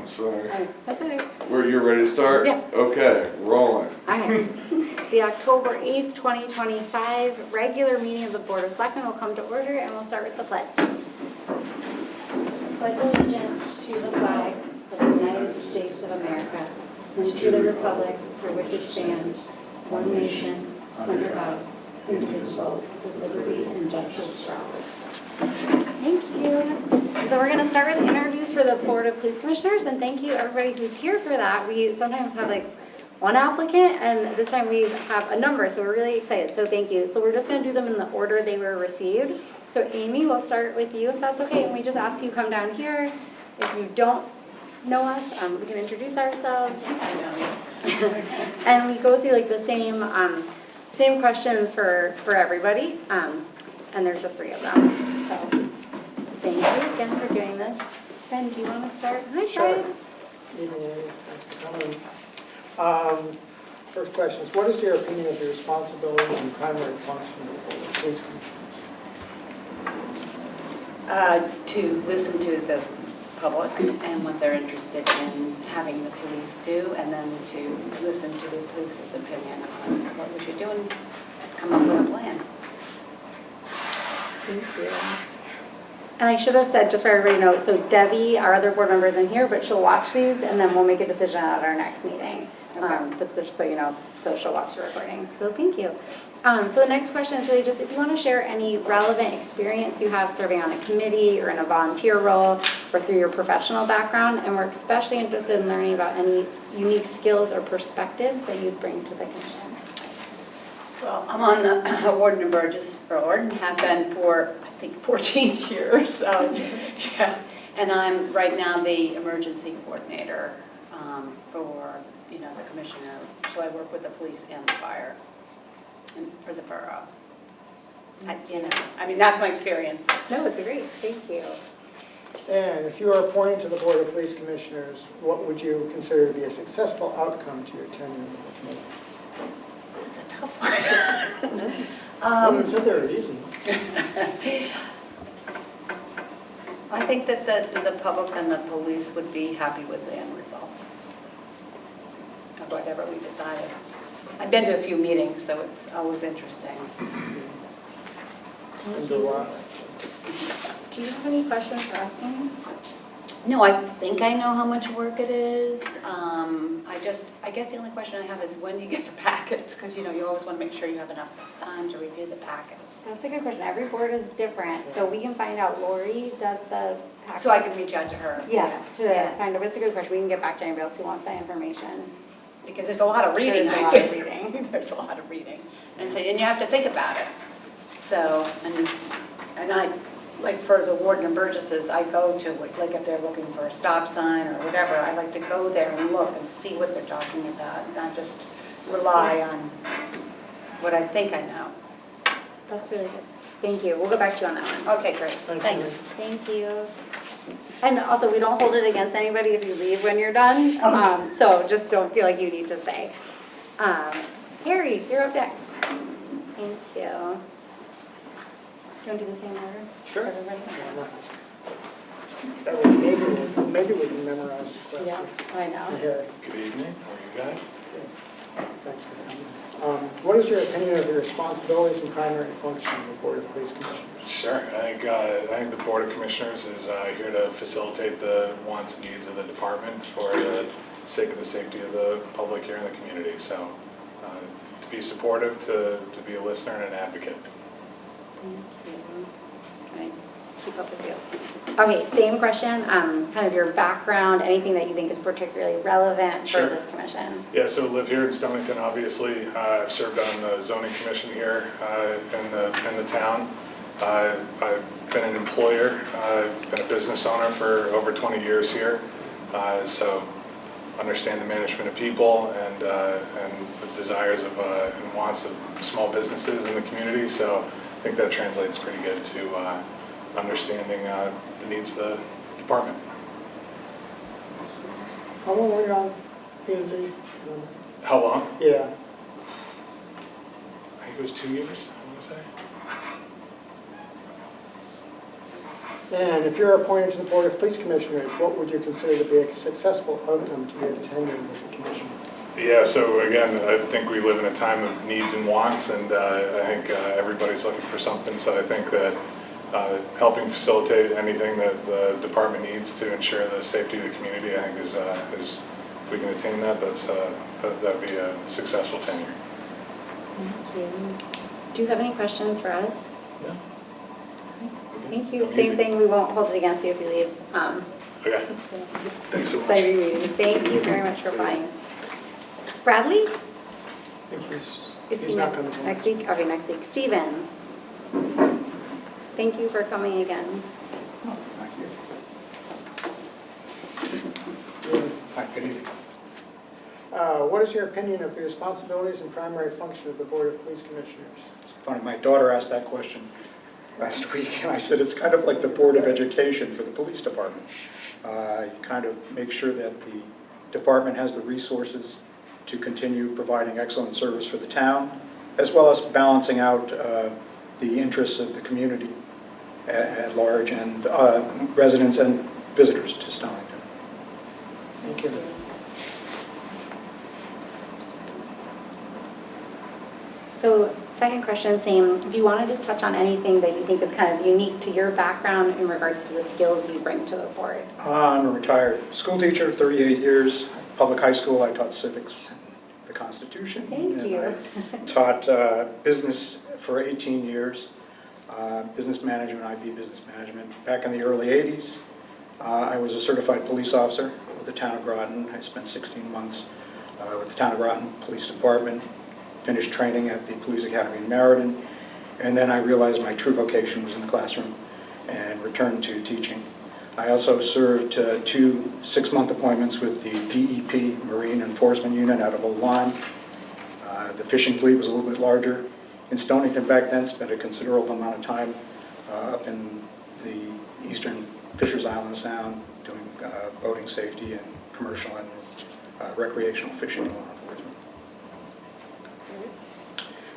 sorry. Oh, that's okay. Were you ready to start? Yeah. Okay, rolling. Okay. The October 8th, 2025 regular meeting of the Board of Selectmen will come to order, and we'll start with the pledge. Pledge allegiance to the flag of the United States of America and to the republic for which it stands, one nation, under God, indivisible, with liberty and justice for all. Thank you. So we're going to start with interviews for the Board of Police Commissioners, and thank you everybody who's here for that. We sometimes have like one applicant, and this time we have a number, so we're really excited. So thank you. So we're just going to do them in the order they were received. So Amy, we'll start with you if that's okay, and we just ask you come down here. If you don't know us, we can introduce ourselves. I know. And we go through like the same questions for everybody, and there's just 3 of them. So thank you again for doing this. Ben, do you want to start? Hi, Sure. Fred. Evening, thanks for coming. First question is, what is your opinion of the responsibility and primary function of the police commissioners? To listen to the public and what they're interested in having the police do, and then to listen to the police's opinion on what we should do and come up with a plan. Thank you. And I should have said, just so everybody knows, so Debbie, our other board member, isn't here, but she'll watch these, and then we'll make a decision at our next meeting. But just so you know, so she'll watch the recording. So thank you. So the next question is really just if you want to share any relevant experience you have serving on a committee or in a volunteer role or through your professional background, and we're especially interested in learning about any unique skills or perspectives that you'd bring to the commission. Well, I'm on the Warden and Burgess Board and have been for, I think, 14 years. Yeah. And I'm right now the emergency coordinator for, the commission. So I work with the police and the fire and for the borough. That's my experience. No, it's great. Thank you. And if you are appointed to the Board of Police Commissioners, what would you consider to be a successful outcome to your tenure on the committee? It's a tough one. No one said they were easy. I think that the public and the police would be happy with the end result of whatever we decided. I've been to a few meetings, so it's always interesting. And do what? Do you have any questions for us, Amy? No, I think I know how much work it is. I guess the only question I have is when do you get the packets? Because, you always want to make sure you have enough time to review the packets. That's a good question. Every board is different, so we can find out. Lori does the packet. So I can reach out to her. Yeah, to find out. It's a good question. We can get back to anybody else who wants that information. Because there's a lot of reading. There's a lot of reading. There's a lot of reading. And you have to think about it. So, and I, like for the Warden and Burgesses, I go to, like if they're looking for a stop sign or whatever, I like to go there and look and see what they're talking about, not just rely on what I think I know. That's really good. Thank you. We'll go back to you on that one. Okay, great. Thanks. Thank you. And also, we don't hold it against anybody if you leave when you're done. So just don't feel like you need to stay. Harry, you're up next. Thank you. Do you want to do the same order? Sure. Everybody? That way maybe we can memorize the questions. Yeah, I know. Yeah. Good evening, how are you guys? Thanks for coming. What is your opinion of the responsibilities and primary function of the Board of Police Commissioners? Sure, I think the Board of Commissioners is here to facilitate the wants and needs of the department for the sake of the safety of the public here in the community. So to be supportive, to be a listener and an advocate. Thank you. Okay, keep up with you. Okay, same question, kind of your background, anything that you think is particularly relevant Sure. for this commission. Yeah, so live here in Stonington, obviously. I've served on the zoning commission here in the town. I've been an employer. I've been a business owner for over 20 years here. So understand the management of people and the desires of and wants of small businesses in the community. So I think that translates pretty good to understanding the needs of the department. How long were you on P&Z? How long? Yeah. I think it was 2 years, I want to say. And if you're appointed to the Board of Police Commissioners, what would you consider to be a successful outcome to your tenure with the commission? Yeah, so again, I think we live in a time of needs and wants, and I think everybody's looking for something, so I think that helping facilitate anything that the department needs to ensure the safety of the community, I think is if we can attain that, that'd be a successful tenure. Thank you. Do you have any questions for us? No. Thank you. Easy. Same thing, we won't hold it against you if you leave. Okay, thanks so much. Exciting meeting. Thank you very much for applying. Bradley? I think Is he's he not coming. next week? Okay, next week. Stephen? Thank you for coming again. Thank you. Hi, good evening. What is your opinion of the responsibilities and primary function of the Board of Police Commissioners? It's funny, my daughter asked that question last week, and I said it's kind of like the Board of Education for the police department. You kind of make sure that the department has the resources to continue providing excellent service for the town, as well as balancing out the interests of the community at large and residents and visitors to Stonington. Thank you. So second question, same. If you want to just touch on anything that you think is kind of unique to your background in regards to the skills you bring to the board. I'm a retired school teacher, 38 years, public high school. I taught civics and the Constitution. Thank and you. I taught business for 18 years, business management, IB business management. Back in the early 80s, I was a certified police officer with the town of Groton. I spent 16 months with the town of Groton Police Department, finished training at the Police Academy in Meriden, and then I realized my true vocation was in the classroom and returned to teaching. I also served 2 6-month appointments with the DEP Marine Enforcement Unit out of Old Lyme. The fishing fleet was a little bit larger in Stonington back then, spent a considerable amount of time up in the eastern Fisher's Island Sound doing boating safety and commercial and recreational fishing law enforcement.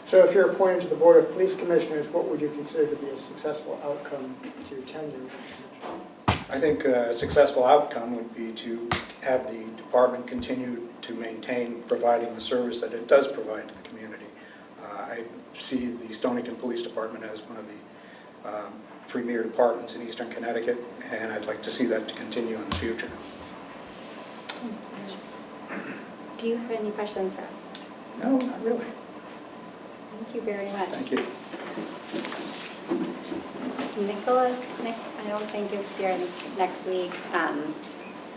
So if you're appointed to the Board of Police Commissioners, what would you consider to be a successful outcome to your tenure with the commission? I think a successful outcome would be to have the department continue to maintain providing the service that it does provide to the community. I see the Stonington Police Department as one of the premier departments in eastern Connecticut, and I'd like to see that to continue in the future. Do you have any questions for us? No, not really. Thank you very much. Thank you. Nicholas, I don't think is here next week.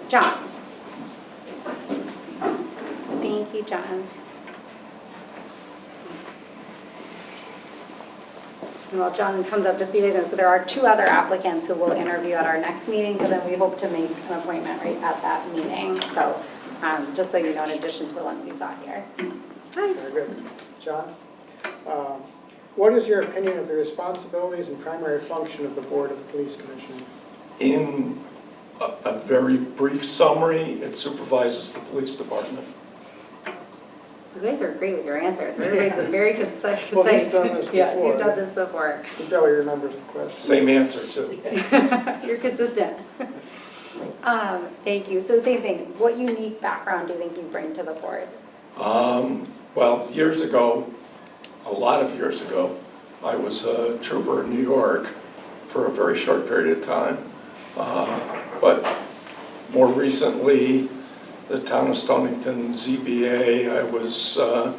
John. Thank you, John. And while John comes up, just so you guys know, so there are 2 other applicants who will interview at our next meeting, but then we hope to make an appointment right at that meeting. So just so you know, in addition to the ones you saw here. Hi. Very good. John? What is your opinion of the responsibilities and primary function of the Board of Police Commissioners? In a very brief summary, it supervises the police department. You guys are great with your answers. Everybody's been very concise. Well, he's done this Yeah, before. you've done this before. He barely remembers the question. Same answer, too. You're consistent. Thank you. So same thing. What unique background do you think you bring to the board? Well, years ago, a lot of years ago, I was a trooper in New York for a very short period of time. But more recently, the town of Stonington ZBA, I was a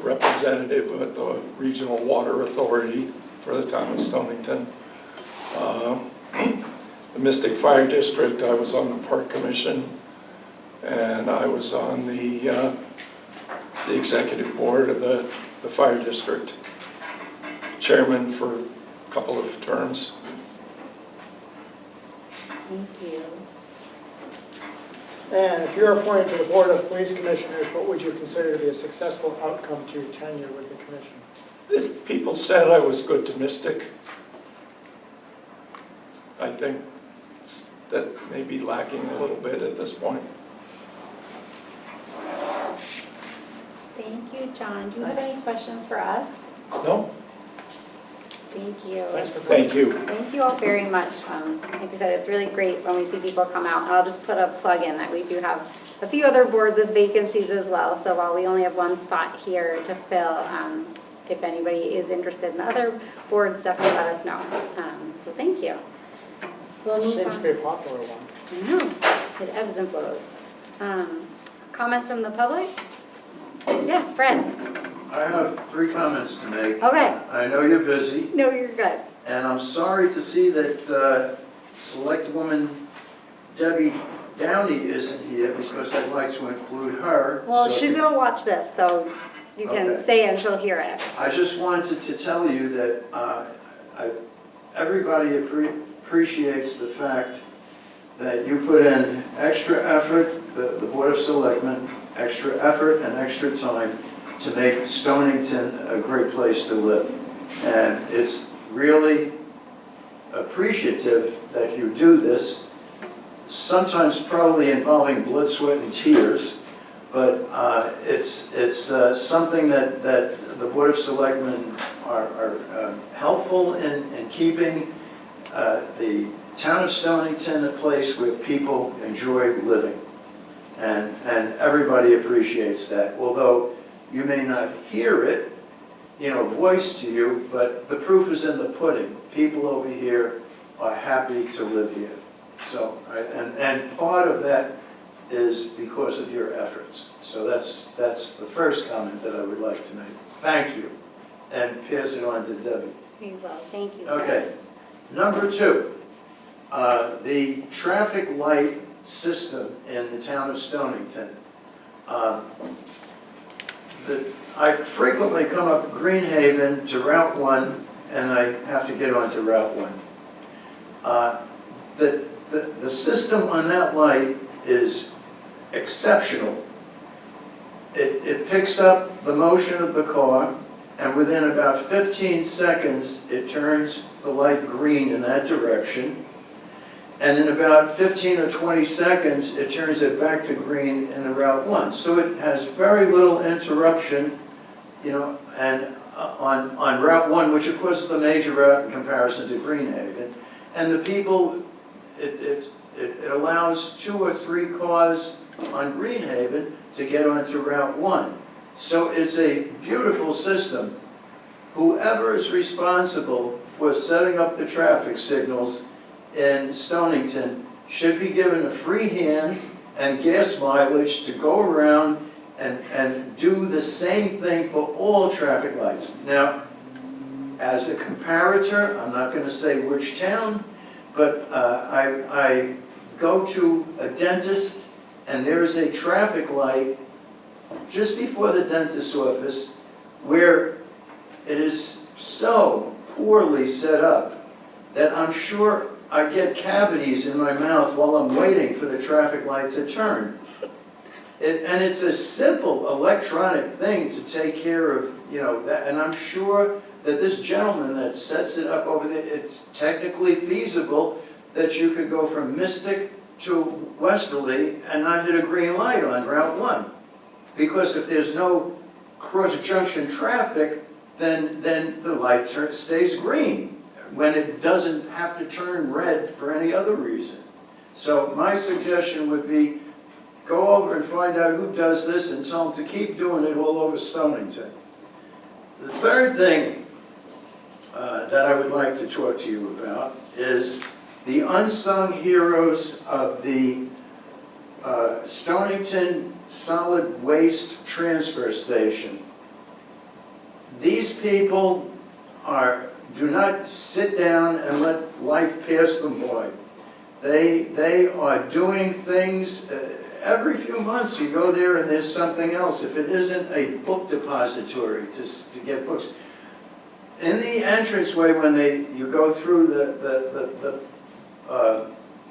representative at the Regional Water Authority for the town of Stonington. The Mystic Fire District, I was on the Park Commission, and I was on the executive board of the fire district, chairman for a couple of terms. Thank you. And if you're appointed to the Board of Police Commissioners, what would you consider to be a successful outcome to your tenure with the commission? If people said I was good to Mystic, I think that may be lacking a little bit at this point. Thank you, John. Do you have any questions for us? No? Thank you. Thanks for Thank you. Thank you all very much. Like I said, it's really great when we see people come out. And I'll just put a plug in that we do have a few other boards with vacancies as well. So while we only have one spot here to fill, if anybody is interested in other boards, definitely let us know. So thank you. So we'll move Seems to on. be a popular one. I know, it ebbs and flows. Comments from the public? Yeah, Fred. I have 3 comments to make. Okay. I know you're busy, No, you're good. and I'm sorry to see that Selectwoman Debbie Downey isn't here, because I'd like to include her. Well, So she's gonna watch this, so you can Okay. say it and she'll hear it. I just wanted to tell you that everybody appreciates the fact that you put in extra effort, the Board of Selectmen, extra effort and extra time to make Stonington a great place to live. And it's really appreciative that you do this, sometimes probably involving blood, sweat, and tears, but it's something that the Board of Selectmen are helpful in keeping the town of Stonington a place where people enjoy living. And everybody appreciates that, although you may not hear it, voiced to you, but the proof is in the pudding. People over here are happy to live here. So, and part of that is because of your efforts. So that's the first comment that I would like to make. Thank you, and pass it on to Debbie. You will, thank you. Okay, number 2, the traffic light system in the town of Stonington. I frequently come up Greenhaven to Route 1, and I have to get onto Route 1. The system on that light is exceptional. It picks up the motion of the car, and within about 15 seconds, it turns the light green in that direction. And in about 15 or 20 seconds, it turns it back to green in the Route 1. So it has very little interruption, and on Route 1, which of course is the major route in comparison to Greenhaven. And the people, it allows 2 or 3 cars on Greenhaven to get onto Route 1. So it's a beautiful system. Whoever is responsible for setting up the traffic signals in Stonington should be given a free hand and gas mileage to go around and do the same thing for all traffic lights. Now, as a comparator, I'm not going to say which town, but I go to a dentist, and there is a traffic light just before the dentist's office where it is so poorly set up that I'm sure I get cavities in my mouth while I'm waiting for the traffic light to turn. And it's a simple electronic thing to take care of, that, and I'm sure that this gentleman that sets it up over there, it's technically feasible that you could go from Mystic to Westerly and not hit a green light on Route 1. Because if there's no cross-junction traffic, then the light stays green when it doesn't have to turn red for any other reason. So my suggestion would be, go over and find out who does this and tell them to keep doing it all over Stonington. The third thing that I would like to talk to you about is the unsung heroes of the Stonington Solid Waste Transfer Station. These people do not sit down and let life pass them by. They are doing things. Every few months you go there and there's something else. If it isn't a book depository to get books. In the entranceway when you go through the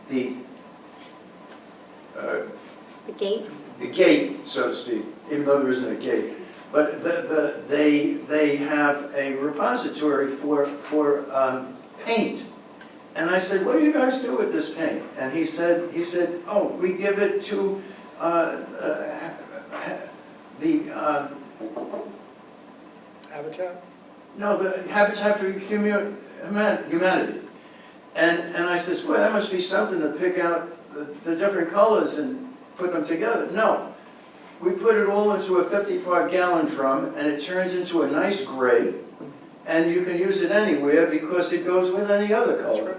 gate? The gate, so to speak, even though there isn't a gate. But they have a repository for paint. And I said, what do you guys do with this paint? And he said, oh, we give it to Habitat? no, the Habitat for Humanity. And I says, well, that must be something to pick out the different colors and put them together. No, we put it all into a 55-gallon drum, and it turns into a nice gray, and you can use it anywhere because it goes with any other color.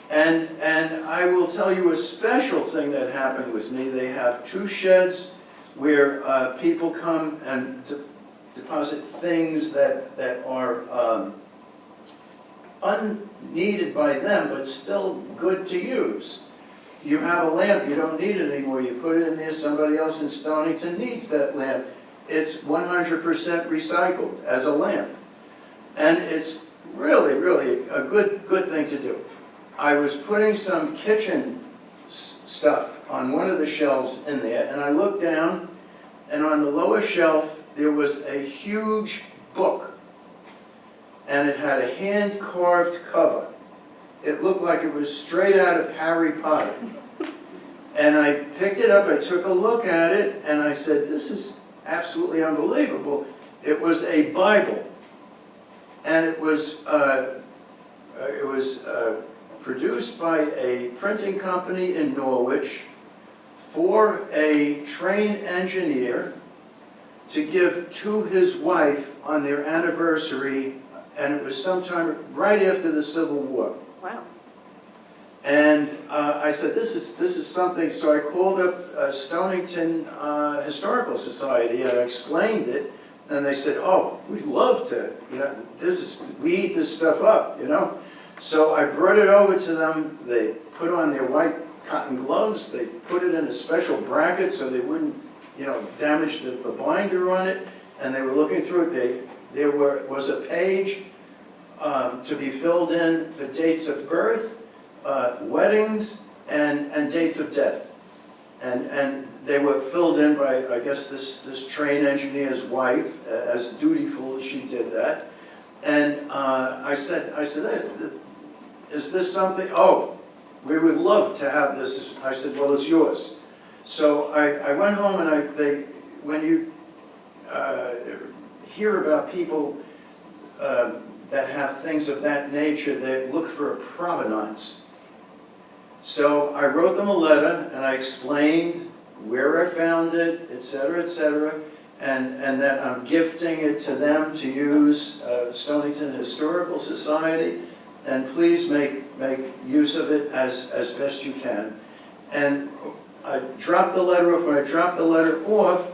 And I will tell you a special thing that happened with me. They have 2 sheds where people come and deposit things that are unneeded by them, but still good to use. You have a lamp, you don't need it anymore, you put it in there, somebody else in Stonington needs that lamp. It's 100% recycled as a lamp. And it's really, really a good thing to do. I was putting some kitchen stuff on one of the shelves in there, and I looked down, and on the lower shelf, there was a huge book. And it had a hand-carved cover. It looked like it was straight out of Harry Potter. And I picked it up, I took a look at it, and I said, this is absolutely unbelievable. It was a Bible. And it was produced by a printing company in Norwich for a trained engineer to give to his wife on their anniversary, and it was sometime right after the Civil War. Wow. And I said, this is something, so I called up Stonington Historical Society, and I explained it, and they said, oh, we'd love to, we eat this stuff up, So I brought it over to them, they put on their white cotton gloves, they put it in a special bracket so they wouldn't, damage the binder on it, and they were looking through it. There was a page to be filled in for dates of birth, weddings, and dates of death. And they were filled in by, I guess, this trained engineer's wife, as dutiful as she did that. And I said, is this something? Oh, we would love to have this. I said, well, it's yours. So I went home, and when you hear about people that have things of that nature, they look for a provenance. So I wrote them a letter, and I explained where I found it, et cetera, and that I'm gifting it to them to use, Stonington Historical Society, and please make use of it as best you can. And I dropped the letter off. When I dropped the letter off,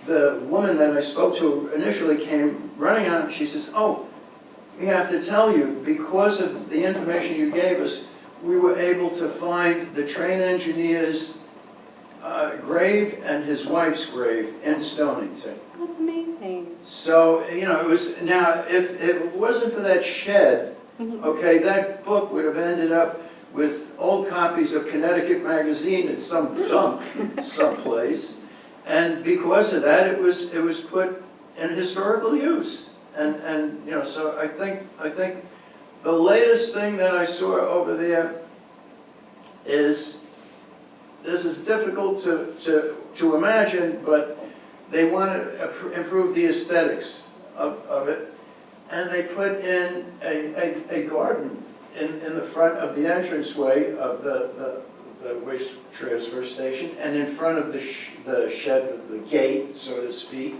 the woman that I spoke to initially came running out, and she says, oh, we have to tell you, because of the information you gave us, we were able to find the train engineer's grave and his wife's grave in Stonington. That's amazing. So, it was, now, if it wasn't for that shed, okay, that book would have ended up with old copies of Connecticut Magazine at some dump someplace. And because of that, it was put in historical use. And so I think the latest thing that I saw over there is, this is difficult to imagine, but they want to improve the aesthetics of it, and they put in a garden in the front of the entranceway of the waste transfer station, and in front of the shed, the gate, so to speak.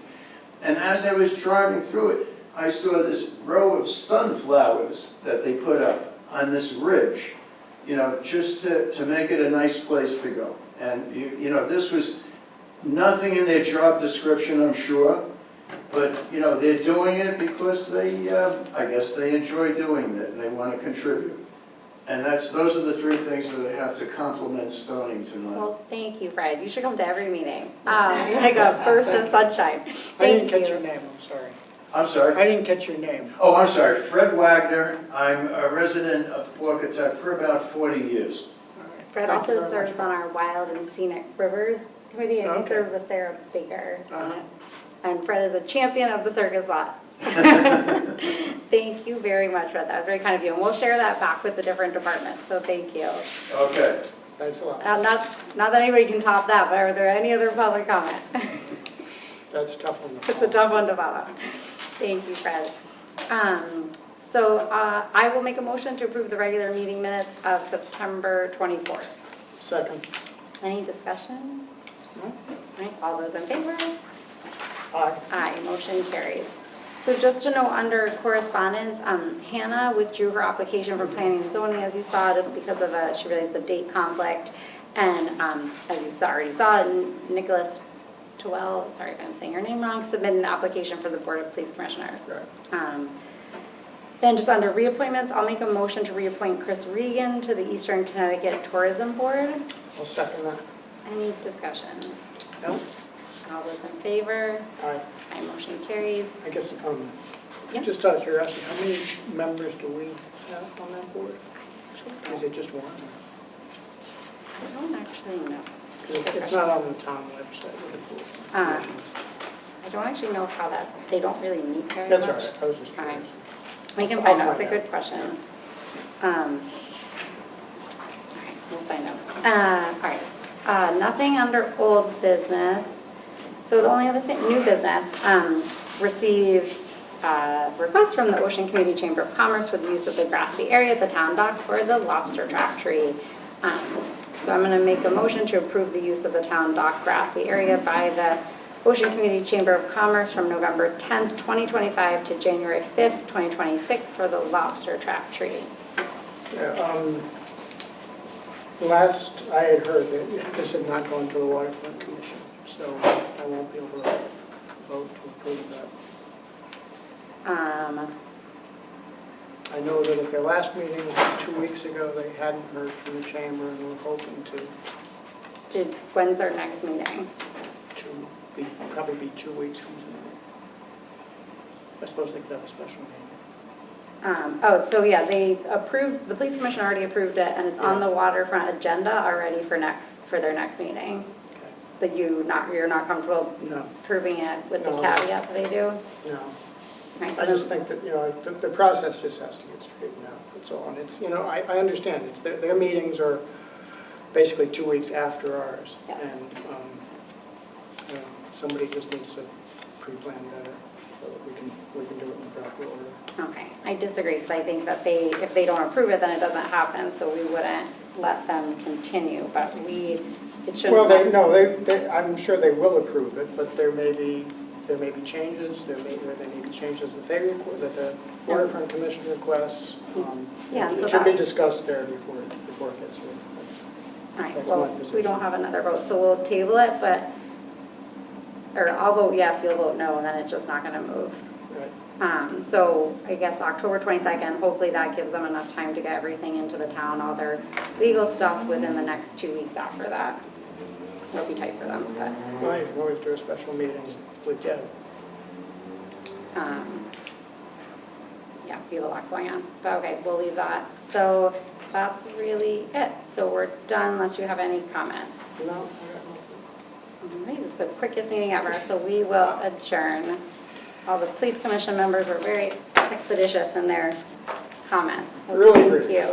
And as I was driving through it, I saw this row of sunflowers that they put up on this ridge, just to make it a nice place to go. And, this was nothing in their job description, I'm sure, but, they're doing it because they, I guess they enjoy doing it and they want to contribute. And those are the 3 things that I have to compliment Stonington on. Well, thank you, Fred. You should come to every meeting. Like a burst of sunshine. I didn't Thank catch you. your name, I'm sorry. I'm sorry? I didn't catch your name. Oh, I'm sorry, Fred Wagner. I'm a resident of Pawcatuck for about 40 years. All right. Fred Thank you also very serves much. on our Wild and Scenic Rivers Committee, and Okay. he served with Sarah Baker. Uh-huh. And Fred is a champion of the circus lot. Thank you very much, Fred. That was very kind of you. And we'll share that back with the different departments, so thank you. Okay. Thanks a lot. Not that anybody can top that, but are there any other public comment? That's a tough one to It's a follow. tough one to follow. Thank you, Fred. I will make a motion to approve the regular meeting minutes of September 24th. Second. Any discussion? No? All right, all those in favor? Aye. Aye, motion carries. So just to know, under correspondence, Hannah withdrew her application for planning and zoning, as you saw, just because of she realized the date conflict. And as you already saw, Nicholas Towell, sorry if I'm saying your name wrong, submitted an application for the Board of Police Commissioners. Right. Then just under reappointments, I'll make a motion to reappoint Chris Regan to the Eastern Connecticut Tourism Board. I'll second that. Any discussion? No? All those in favor? Aye. Aye, motion carries. I guess, Yep. just out of curiosity, how many members do we have on that board? Is it just one? I don't actually know. 'Cause it's not on the town website with the board. I don't actually know how that, they don't really meet very much. That's all right, I was just All right. curious. We can find I'll out, it's a find out. good question. All right, we'll find out. All right, nothing under old business. So the only other thing, new business, received a request from the Ocean Community Chamber of Commerce for the use of the grassy area at the town dock for the lobster trap tree. So I'm going to make a motion to approve the use of the town dock grassy area by the Ocean Community Chamber of Commerce from November 10th, 2025 to January 5th, 2026 for the lobster trap tree. Yeah, last I had heard that this had not gone to the Waterfront Commission, so I won't be able to vote to approve that. I know that at their last meeting, which was 2 weeks ago, they hadn't heard from the chamber and were hoping to When's our next meeting? probably be 2 weeks from today. I suppose they could have a special meeting. So yeah, they approved, the police commission already approved it, and it's on the waterfront agenda already for their next meeting. Okay. But you're not comfortable No, approving it with the No. caveat that they do? no. Right, so I just then- think that, the process just has to get straightened out, that's all. And it's, I understand, it's, their meetings are basically 2 weeks after ours. Yeah. And somebody just needs to pre-plan better so that we can do it in the proper order. Okay, I disagree, because I think that if they don't approve it, then it doesn't happen, so we wouldn't let them continue, but it shouldn't. Well, I'm sure they will approve it, but there may be changes, there may be changes that the Waterfront Commission requests. Yeah, and so It should be that- discussed there before it gets here. All right, That's well, my position. we don't have another vote, so we'll table it, or I'll vote yes, you'll vote no, and then it's just not going to move. Right. So I guess October 22nd, hopefully that gives them enough time to get everything into the town, all their legal stuff within the next 2 weeks after that. It'll be tight for them, but, Well, you can always do a special meeting with Deb. yeah, we have a lot going on. But okay, we'll leave that. So that's really it. So we're done unless you have any comments. No, I got nothing. All right, this is the quickest meeting ever, so we will adjourn. All the police commission members were very expeditious in their comments. So Really thank great. you.